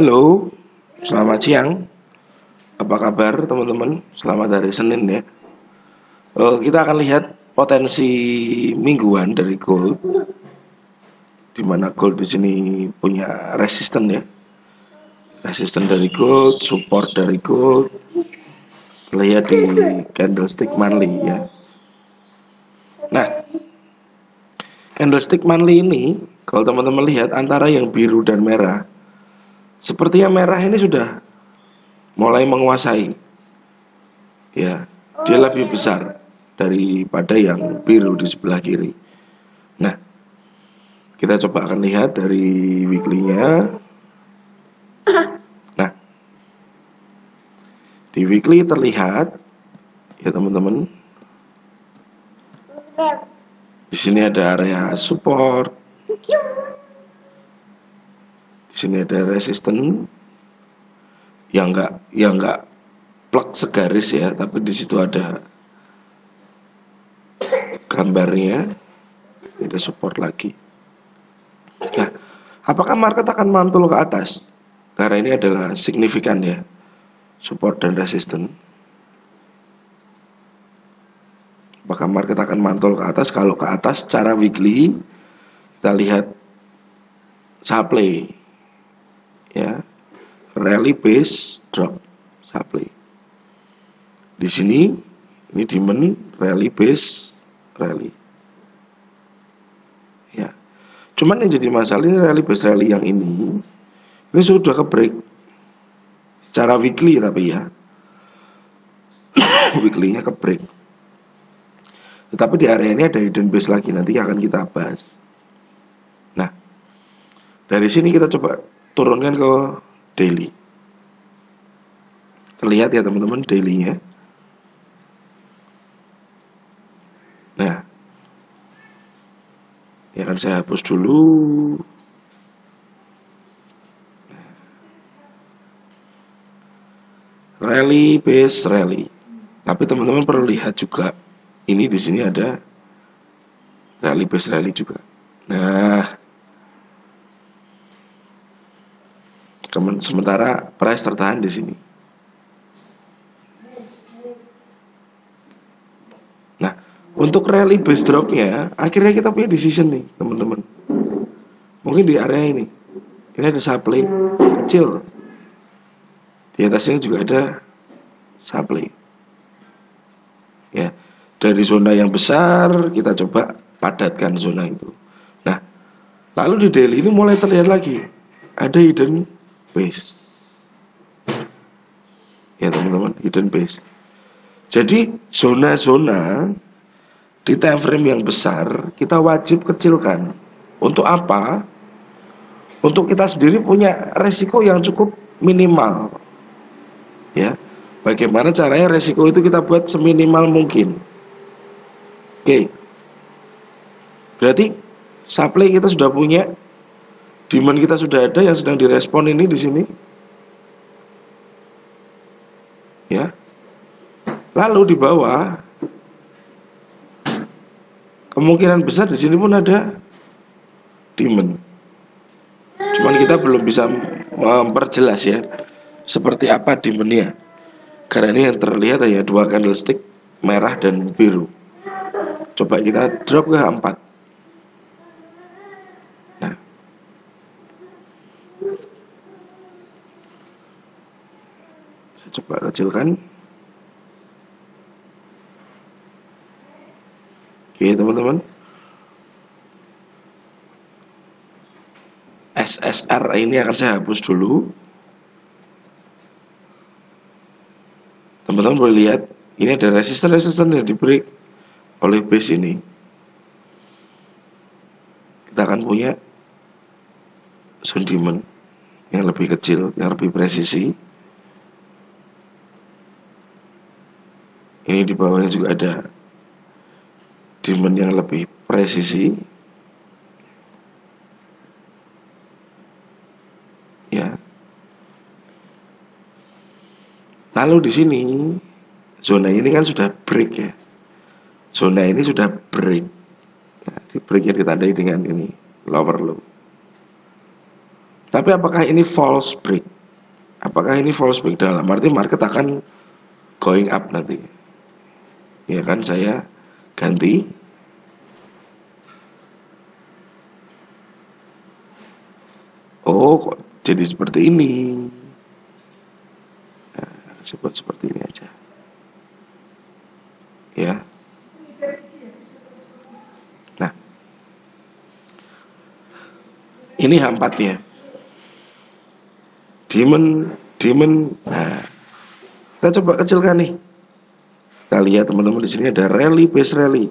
Halo, selamat siang. Apa kabar teman-teman? Selamat hari Senin ya. Kita akan lihat potensi mingguan dari gold, di mana gold di sini punya resisten ya. Resisten dari gold, support dari gold. Lihat di candlestick monthly ya. Nah, candlestick monthly ini, kalau teman-teman lihat antara yang biru dan merah, sepertinya merah ini sudah mulai menguasai ya, dia lebih besar daripada yang biru di sebelah kiri. Nah, kita coba akan lihat dari weekly-nya. Nah, di weekly terlihat ya teman-teman, di sini ada area support, di sini ada resisten yang enggak plek segaris ya, tapi di situ ada gambarnya, ada support lagi. Nah, apakah market akan mantul ke atas? Karena ini adalah signifikan ya, support dan resisten. Apakah market akan mantul ke atas? Kalau ke atas secara weekly, kita lihat supply ya, rally base drop supply. Di sini ini demand, rally base rally. Ya. Cuman yang jadi masalah ini rally base rally yang ini sudah ke break secara weekly, tapi ya weekly-nya ke break. Tetapi di area ini ada hidden base lagi, nanti akan kita bahas. Nah, dari sini kita coba turunkan ke daily. Terlihat ya teman-teman daily-nya. Nah, ya akan saya hapus dulu. Rally base rally. Tapi teman-teman perlu lihat juga, ini di sini ada rally base rally juga. Nah, sementara price tertahan di sini. Nah, untuk rally base dropnya, akhirnya kita punya decision nih, teman-teman. Mungkin di area ini ada supply kecil. Di atasnya juga ada supply. Ya, dari zona yang besar kita coba padatkan zona itu. Nah, lalu di daily ini mulai terlihat lagi ada hidden base. Ya teman-teman, hidden base. Jadi zona-zona di time frame yang besar kita wajib kecilkan. Untuk apa? Untuk kita sendiri punya resiko yang cukup minimal. Ya, bagaimana caranya resiko itu kita buat seminimal mungkin. Oke. Berarti supply kita sudah punya, demand kita sudah ada, yang sedang direspon ini di sini. Ya. Lalu di bawah kemungkinan besar di sini pun ada demand. Cuman kita belum bisa memperjelas ya seperti apa demandnya. Karena ini yang terlihat hanya dua candlestick, merah dan biru. Coba kita drop ke 4. Nah, saya coba kecilkan. Oke teman-teman, SSR ini akan saya hapus dulu. Teman-teman boleh lihat, ini ada resisten yang di break oleh base ini. Kita akan punya zone demand yang lebih kecil, yang lebih presisi. Ini di bawahnya juga ada demand yang lebih presisi. Ya. Lalu di sini zona ini kan sudah break ya. Zona ini sudah break. Ya, di breaknya ditandai dengan ini lower low. Tapi apakah ini false break? Apakah ini false break dalam arti market akan going up nanti? Ya kan, saya ganti. Oh, kok jadi seperti ini? Nah, sebut seperti ini aja. Ya. Nah, ini H4-nya. Demon. Nah, kita coba kecilkan nih. Kita lihat teman-teman, di sini ada rally base rally.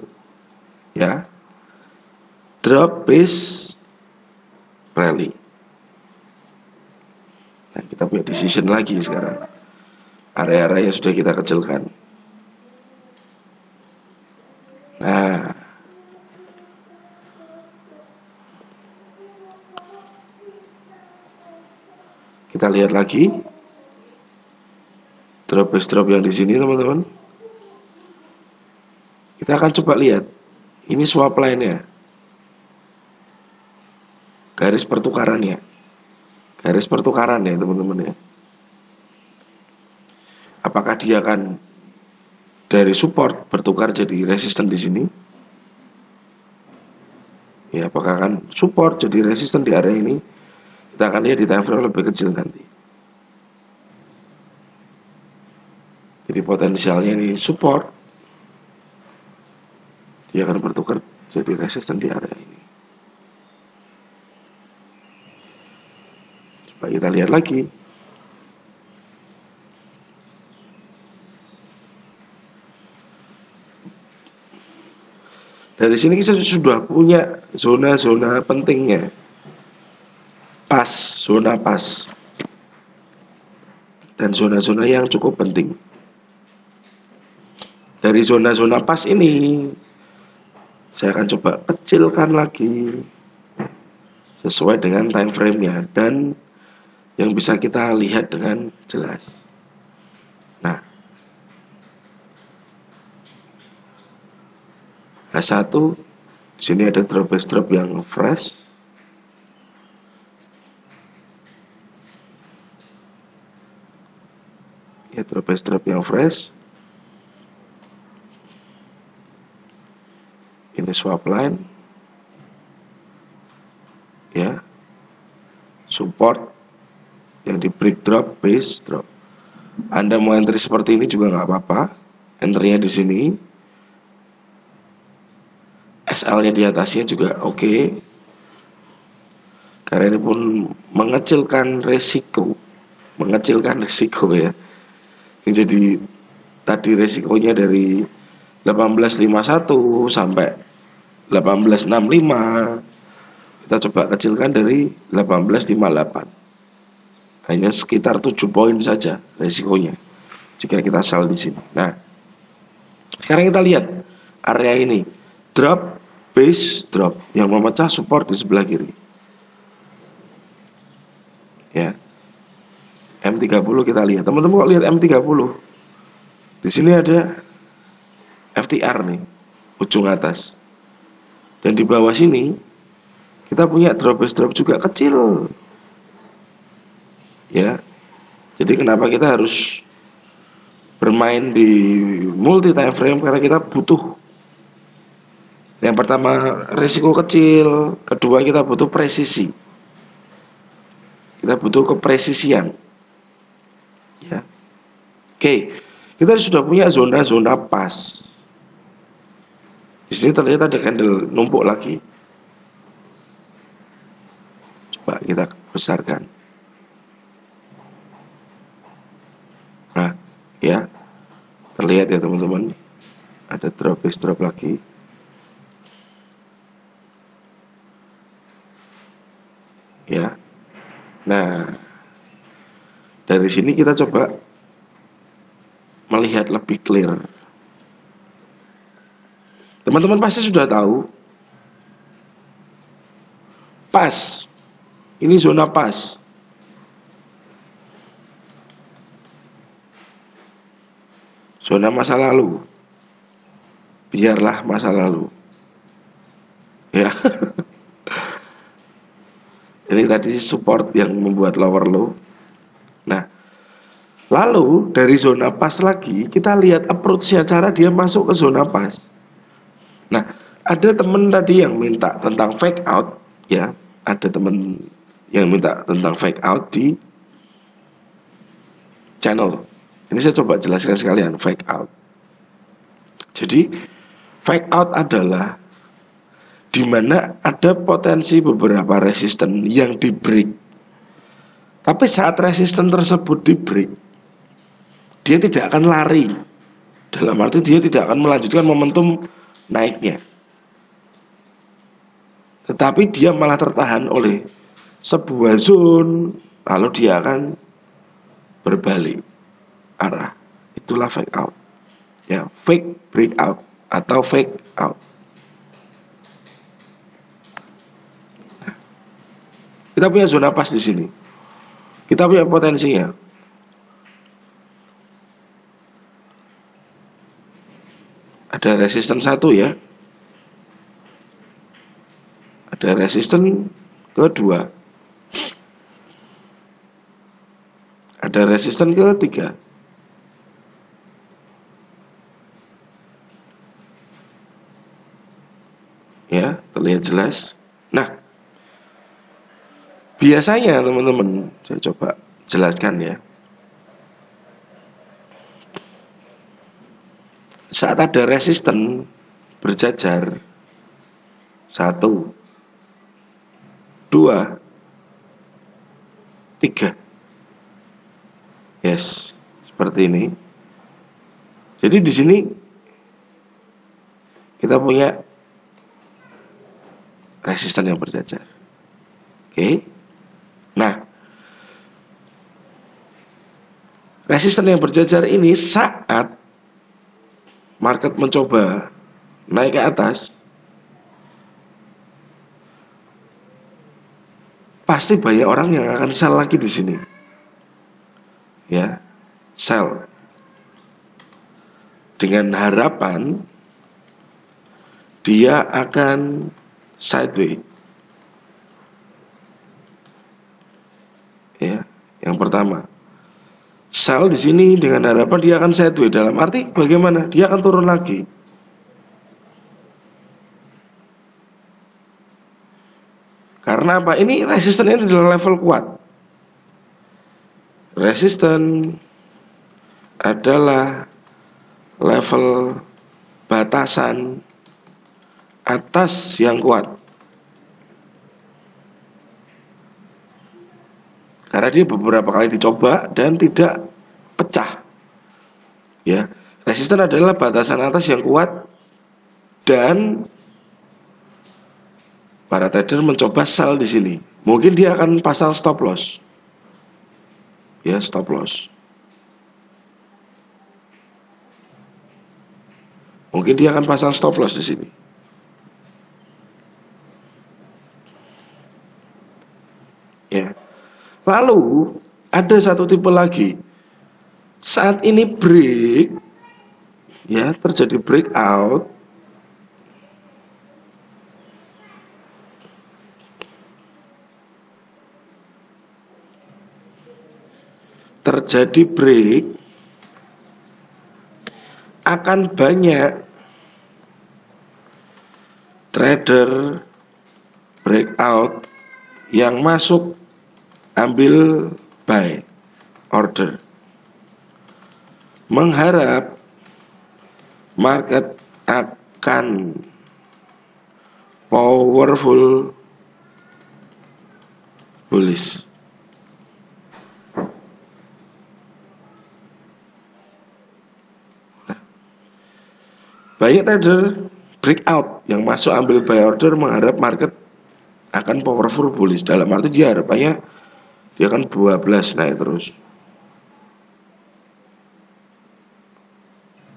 Ya. Drop base rally. Nah, kita punya decision lagi sekarang. Area-area yang sudah kita kecilkan. Nah, kita lihat lagi drop base drop yang di sini teman-teman. Kita akan coba lihat. Ini swap line-nya. Garis pertukarannya. Garis pertukaran ya teman-teman ya. Apakah dia akan dari support bertukar jadi resisten di sini? Ya, apakah akan support jadi resisten di area ini? Kita akan lihat di time frame lebih kecil nanti. Jadi potensialnya ini support, dia akan bertukar jadi resisten di area ini. Coba kita lihat lagi. Dari sini kita sudah punya zona-zona pentingnya. Pas, zona pas. Dan zona-zona yang cukup penting. Dari zona-zona pas ini, saya akan coba kecilkan lagi sesuai dengan time frame-nya dan yang bisa kita lihat dengan jelas. Nah, H1 di sini ada drop base drop yang fresh. Ya, drop base drop yang fresh. Ini swap line. Ya. Support yang di break drop, base drop. Anda mau entry seperti ini juga nggak apa-apa. Entry-nya di sini. SL-nya di atasnya juga oke. Karena ini pun mengecilkan resiko. Mengecilkan resiko ya. Jadi tadi resikonya dari 1851 sampai 1865, kita coba kecilkan dari 1858. Hanya sekitar 7 poin saja resikonya jika kita sell di sini. Nah, sekarang kita lihat area ini, drop base drop yang memecah support di sebelah kiri. Ya. M30 kita lihat. Teman-teman kok lihat M30? Di sini ada FTR nih, ujung atas. Dan di bawah sini kita punya drop base drop juga kecil. Ya. Jadi kenapa kita harus bermain di multi time frame? Karena kita butuh, yang pertama risiko kecil, kedua kita butuh presisi. Kita butuh kepresisian. Ya. Oke, kita sudah punya zona-zona pas. Di sini terlihat ada candle numpuk lagi. Coba kita besarkan. Nah, ya, terlihat ya teman-teman, ada drop base drop lagi. Ya, nah, dari sini kita coba melihat lebih clear. Teman-teman pasti sudah tahu, pas, ini zona pas. Zona masa lalu. Biarlah masa lalu. Ya. Ini tadi support yang membuat lower low. Nah, lalu dari zona pas lagi kita lihat approach-nya, cara dia masuk ke zona pas. Nah, ada temen tadi yang minta tentang fake out, ya. Ada temen yang minta tentang fake out di channel. Ini saya coba jelaskan sekalian fake out. Jadi fake out adalah di mana ada potensi beberapa resisten yang di break. Tapi saat resisten tersebut di break, dia tidak akan lari. Dalam arti dia tidak akan melanjutkan momentum naiknya. Tetapi dia malah tertahan oleh sebuah zone, lalu dia akan berbalik arah. Itulah fake out. Ya, fake breakout atau fake out. Kita punya zona pas di sini. Kita punya potensinya. Ada resisten 1 ya. Ada resisten kedua. Ada resisten ketiga. Ya, terlihat jelas. Nah, biasanya teman-teman, saya coba jelaskan ya. Saat ada resisten berjajar 1, 2, 3. Yes, seperti ini. Jadi di sini kita punya resisten yang berjajar. Oke. Nah, resisten yang berjajar ini saat market mencoba naik ke atas, pasti banyak orang yang akan sell lagi di sini. Ya, sell. Dengan harapan dia akan sideways. Ya, yang pertama. Sell di sini dengan harapan dia akan sideways. Dalam arti bagaimana? Dia akan turun lagi. Karena apa? Ini resistennya adalah level kuat. Resisten adalah level batasan atas yang kuat. Karena dia beberapa kali dicoba dan tidak pecah. Ya, resisten adalah batasan atas yang kuat dan para trader mencoba sell di sini. Mungkin dia akan pasang stop loss. Ya, stop loss. Mungkin dia akan pasang stop loss di sini. Ya. Lalu ada satu tipe lagi. Saat ini break, ya, terjadi breakout. Terjadi break, akan banyak trader breakout yang masuk ambil buy order, mengharap market akan powerful bullish. Banyak trader breakout yang masuk ambil buy order mengharap market akan powerful bullish. Dalam arti dia harapannya dia akan 12 naik terus.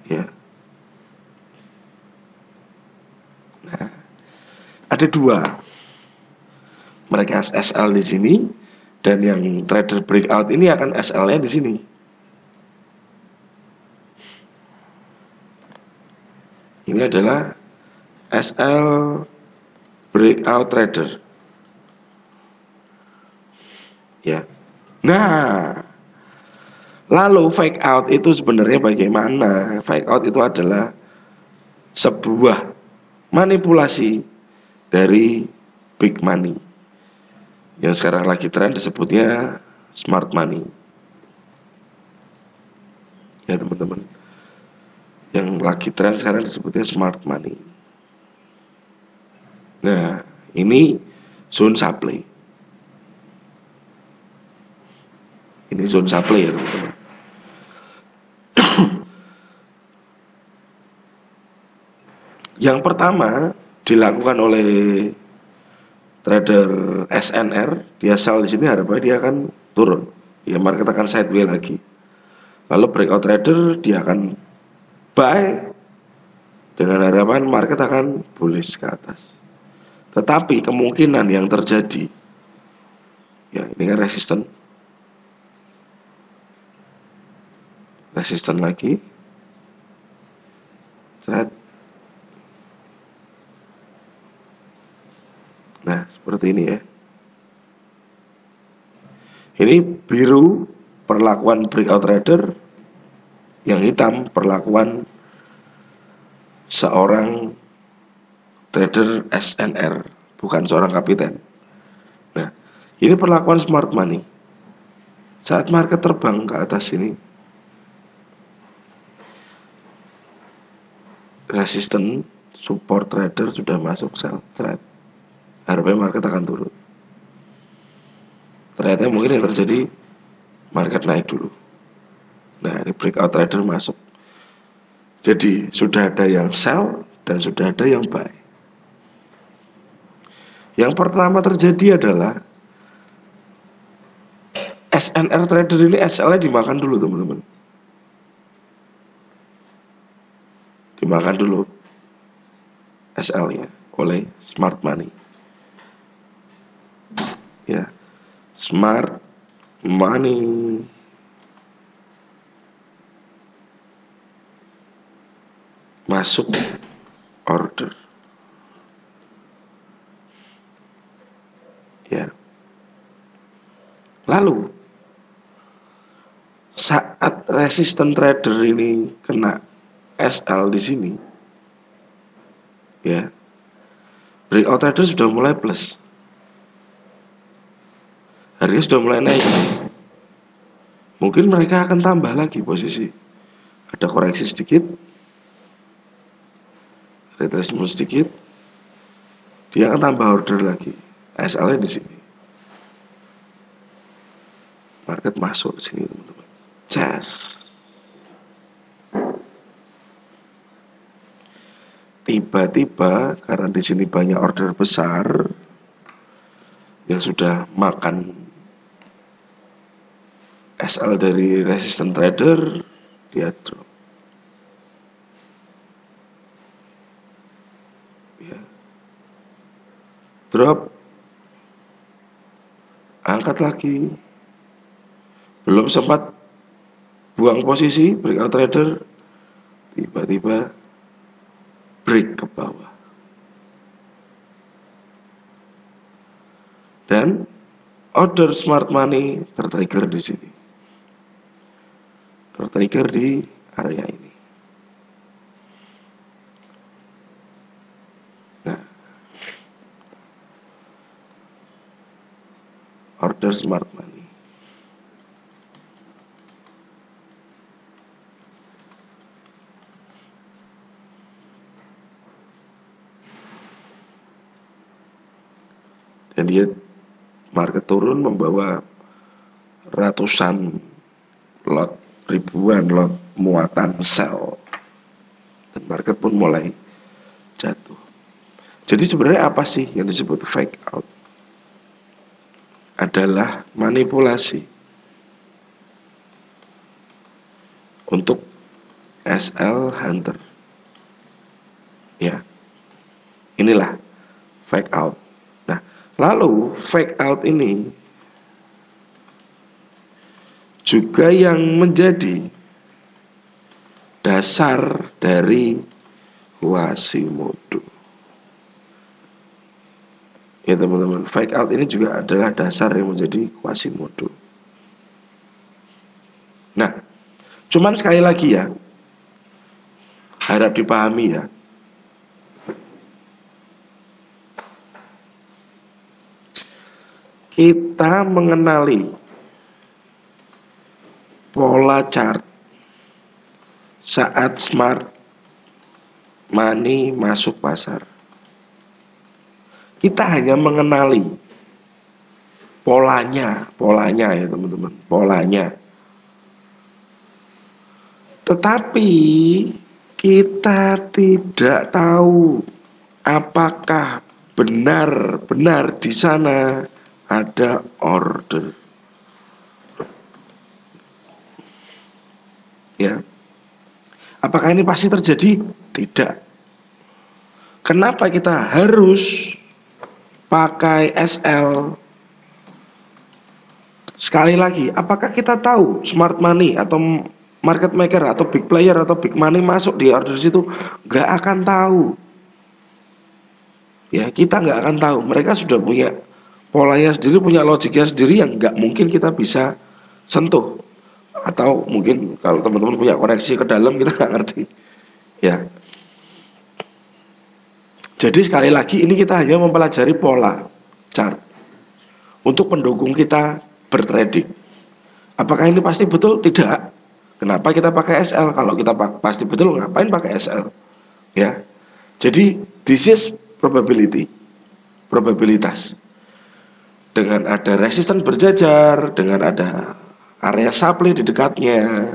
Ya. Nah, ada dua. Mereka SL di sini dan yang trader breakout ini akan SL-nya di sini. Ini adalah SL breakout trader. ya. Nah, lalu fake out itu sebenarnya bagaimana? Fake out itu adalah sebuah manipulasi dari big money yang sekarang lagi tren disebutnya smart money. Ya teman-teman, yang lagi tren sekarang disebutnya smart money. Nah, ini zone supply. Ini zone supply ya teman-teman. Yang pertama dilakukan oleh trader SNR, dia sell di sini harapannya dia akan turun. Ya market akan sideways lagi. Lalu breakout trader dia akan buy dengan harapan market akan bullish ke atas. Tetapi kemungkinan yang terjadi, ya ini kan resisten lagi, nah seperti ini ya. Ini biru perlakuan breakout trader, yang hitam perlakuan seorang trader SNR, bukan seorang kapiten. Nah, ini perlakuan smart money. Saat market terbang ke atas ini, resisten support trader sudah masuk sell trade. Harapnya market akan turun. Ternyata mungkin yang terjadi market naik dulu. Nah, ini breakout trader masuk. Jadi sudah ada yang sell dan sudah ada yang buy. Yang pertama terjadi adalah SNR trader ini SL-nya dimakan dulu teman-teman. Dimakan dulu SL-nya oleh smart money. Ya, smart money. Masuk order. Ya. Lalu saat resisten trader ini kena SL di sini, ya, breakout trader sudah mulai plus, harganya sudah mulai naik. Mungkin mereka akan tambah lagi posisi, ada koreksi sedikit, retracement sedikit, dia akan tambah order lagi. SL-nya di sini, market masuk sini teman-teman. Cas. Tiba-tiba karena di sini banyak order besar yang sudah makan SL dari resisten trader, dia drop. Ya. Drop, angkat lagi, belum sempat buang posisi breakout trader, tiba-tiba break ke bawah. Dan order smart money tertrigger di sini. Tertrigger di area ini. Nah, order smart money. Dan dia market turun membawa ratusan lot, ribuan lot muatan sell, dan market pun mulai jatuh. Jadi sebenarnya apa sih yang disebut fake out? Adalah manipulasi untuk SL hunter. Ya, inilah fake out. Nah, lalu fake out ini juga yang menjadi dasar dari Quasimodo. Ya teman-teman, fake out ini juga adalah dasar yang menjadi Quasimodo. Nah, cuman sekali lagi ya, harap dipahami ya. Kita mengenali pola chart saat smart money masuk pasar. Kita hanya mengenali polanya ya teman-teman, polanya. Tetapi kita tidak tahu apakah benar-benar di sana ada order. Ya. Apakah ini pasti terjadi? Tidak. Kenapa kita harus pakai SL? Sekali lagi, apakah kita tahu smart money atau market maker atau big player atau big money masuk di order situ? Nggak akan tahu. Ya, kita nggak akan tahu. Mereka sudah punya polanya sendiri, punya logiknya sendiri yang nggak mungkin kita bisa sentuh. Atau mungkin kalau teman-teman punya koneksi ke dalam, kita nggak ngerti. Ya. Jadi sekali lagi ini kita hanya mempelajari pola chart untuk pendukung kita bertrading. Apakah ini pasti betul? Tidak. Kenapa kita pakai SL? Kalau kita pasti betul, ngapain pakai SL? Ya. Jadi this is probability, probabilitas. Dengan ada resisten berjajar, dengan ada area supply di dekatnya,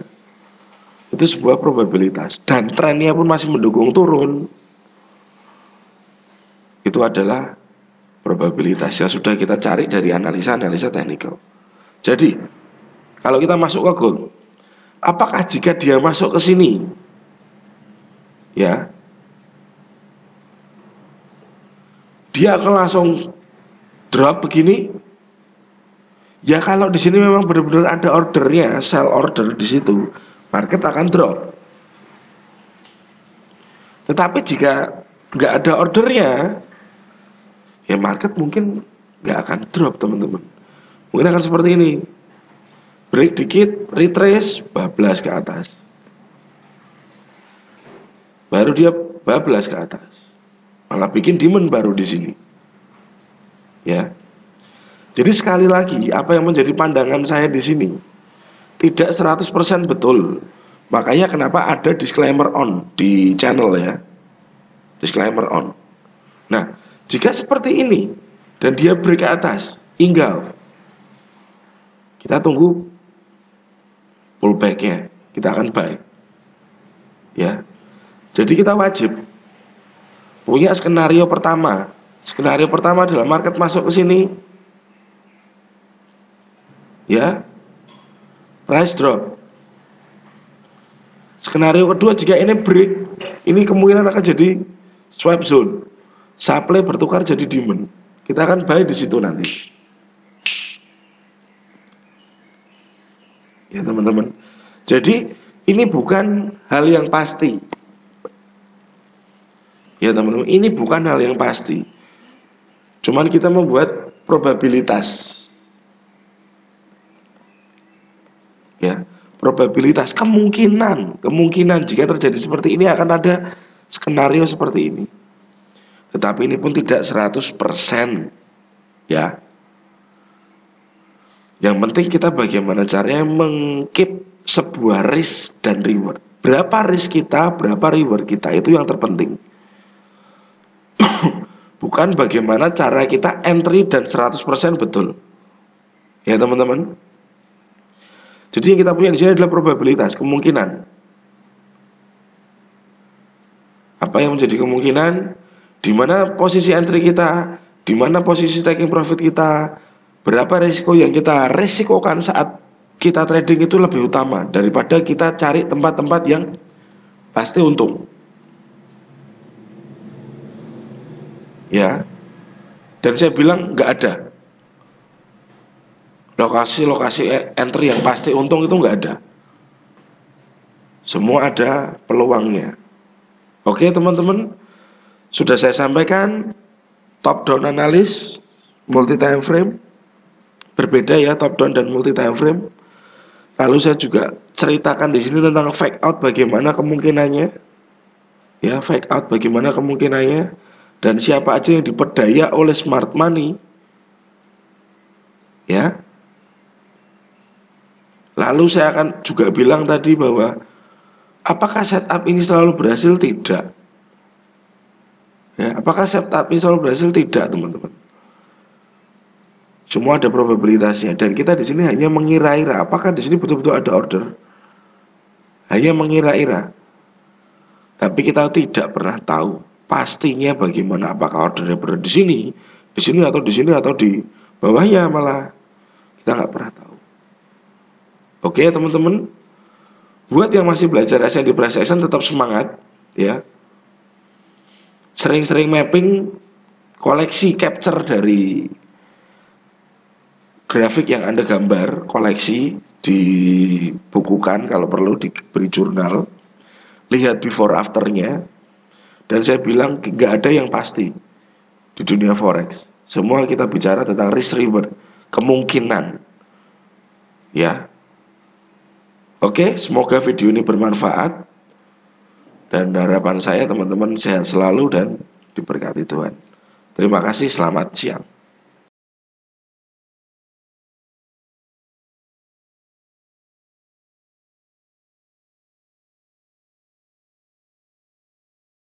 itu sebuah probabilitas. Dan trennya pun masih mendukung turun. Itu adalah probabilitas yang sudah kita cari dari analisa-analisa teknikal. Jadi, kalau kita masuk ke gold, apakah jika dia masuk ke sini, ya, dia akan langsung drop begini? Ya kalau di sini memang benar-benar ada ordernya, sell order di situ, market akan drop. Tetapi jika nggak ada ordernya, ya market mungkin nggak akan drop teman-teman. Mungkin akan seperti ini, break dikit, retrace, bablas ke atas, baru dia bablas ke atas, malah bikin demand baru di sini. Ya, jadi sekali lagi apa yang menjadi pandangan saya di sini tidak 100% betul. Makanya kenapa ada disclaimer on di channel ya, disclaimer on. Nah, jika seperti ini dan dia break ke atas, tinggal kita tunggu pullbacknya, kita akan buy. Ya, jadi kita wajib punya skenario pertama. Skenario pertama adalah market masuk ke sini, ya, price drop. Skenario kedua, jika ini break, ini kemungkinan akan jadi swap zone, supply bertukar jadi demand. Kita akan buy di situ nanti. Ya teman-teman. Jadi ini bukan hal yang pasti. Ya teman-teman, ini bukan hal yang pasti. Cuman kita membuat probabilitas. Ya, probabilitas, kemungkinan jika terjadi seperti ini akan ada skenario seperti ini. Tetapi ini pun tidak 100%. Ya. Yang penting kita bagaimana caranya mengkeep sebuah risk dan reward. Berapa risk kita, berapa reward kita, itu yang terpenting. Bukan bagaimana cara kita entry dan 100% betul. Ya teman-teman. Jadi yang kita punya di sini adalah probabilitas, kemungkinan. Apa yang menjadi kemungkinan? Di mana posisi entry kita, di mana posisi taking profit kita, berapa risiko yang kita risikokan saat kita trading itu lebih utama daripada kita cari tempat-tempat yang pasti untung. Ya, dan saya bilang nggak ada lokasi-lokasi entry yang pasti untung, itu nggak ada. Semua ada peluangnya. Oke teman-teman, sudah saya sampaikan. top down analis, multi time frame, berbeda ya top down dan multi time frame. Lalu saya juga ceritakan di sini tentang fake out bagaimana kemungkinannya, ya fake out bagaimana kemungkinannya, dan siapa aja yang diperdaya oleh smart money, ya. Lalu saya akan juga bilang tadi bahwa apakah setup ini selalu berhasil? Tidak. Ya, apakah setup ini selalu berhasil? Tidak, teman-teman. Semua ada probabilitasnya, dan kita di sini hanya mengira-ira. Apakah di sini betul-betul ada order? Hanya mengira-ira. Tapi kita tidak pernah tahu pastinya bagaimana. Apakah ordernya berada di sini atau di sini atau di bawahnya, malah kita nggak pernah tahu. Oke, teman-teman. Buat yang masih belajar S&D Price Action, tetap semangat, ya. Sering-sering mapping, koleksi capture dari grafik yang Anda gambar, koleksi, dibukukan kalau perlu, diberi jurnal, lihat before afternya. Dan saya bilang nggak ada yang pasti di dunia forex. Semua kita bicara tentang risk reward, kemungkinan, ya. Oke, semoga video ini bermanfaat, dan harapan saya teman-teman sehat selalu dan diberkati Tuhan. Terima kasih, selamat siang.